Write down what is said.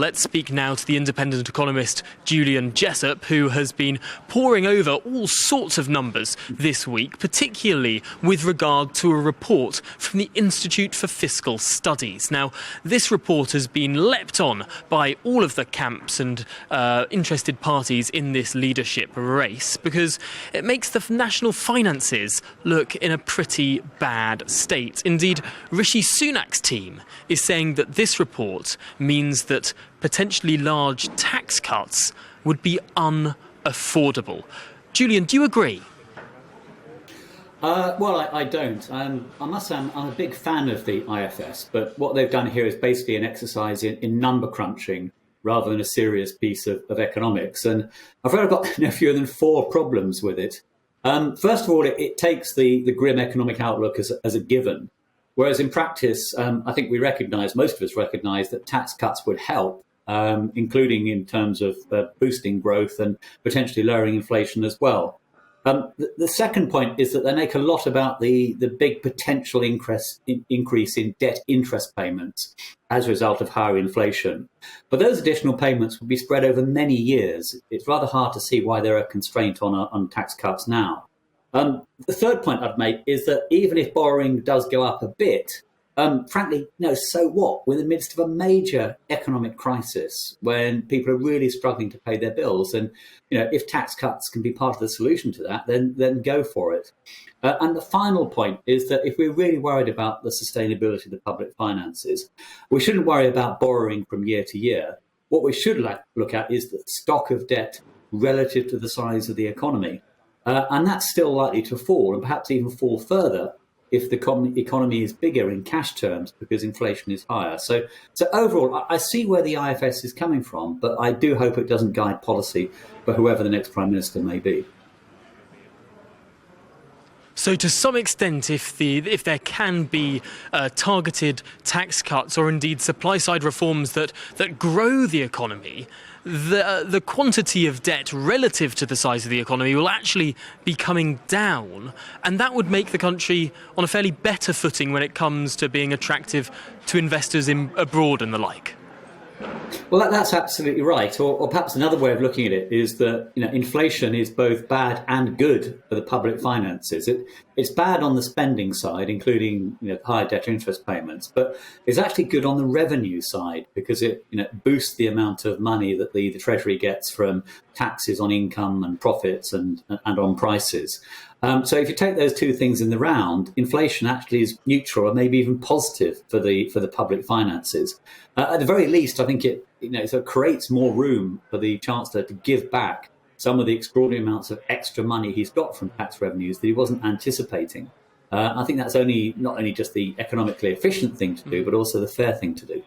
let's speak now to the independent economist Julian Jessop, who has been poring over all sorts of numbers this week, particularly with regard to a report from the Institute for Fiscal Studies. Now, this report has been leapt on by all of the camps and interested parties in this leadership race because it makes the national finances look in a pretty bad state. Indeed, Rishi Sunak's team is saying that this report means that potentially large tax cuts would be unaffordable. Julian, do you agree? Well, I don't. I must say I'm a big fan of the IFS, but what they've done here is basically an exercise in number crunching rather than a serious piece of economics. And I've really got no fewer than 4 problems with it. First of all, it takes the grim economic outlook as a given. Whereas in practice, I think most of us recognise that tax cuts would help, including in terms of boosting growth and potentially lowering inflation as well. The second point is that they make a lot about the big potential increase in debt interest payments as a result of higher inflation. But those additional payments will be spread over many years. It's rather hard to see why they're a constraint on tax cuts now. The third point I'd make is that even if borrowing does go up a bit, frankly, so what? We're in the midst of a major economic crisis when people are really struggling to pay their bills. And, if tax cuts can be part of the solution to that, then go for it. And the final point is that if we're really worried about the sustainability of the public finances, we shouldn't worry about borrowing from year to year. What we should look at is the stock of debt relative to the size of the economy. And that's still likely to fall, and perhaps even fall further if the economy is bigger in cash terms because inflation is higher. So overall, I see where the IFS is coming from, but I do hope it doesn't guide policy for whoever the next Prime Minister may be. So to some extent, if there can be targeted tax cuts or indeed supply-side reforms that grow the economy, the quantity of debt relative to the size of the economy will actually be coming down, and that would make the country on a fairly better footing when it comes to being attractive to investors abroad and the like. Well, that's absolutely right. Or perhaps another way of looking at it is that inflation is both bad and good for the public finances. It's bad on the spending side, including higher debt interest payments, but it's actually good on the revenue side because it boosts the amount of money that the Treasury gets from taxes on income and profits and on prices. So if you take those two things in the round, inflation actually is neutral or maybe even positive for the public finances. At the very least, I think it sort of creates more room for the Chancellor to give back some of the extraordinary amounts of extra money he's got from tax revenues that he wasn't anticipating. I think that's not only just the economically efficient thing to do, but also the fair thing to do.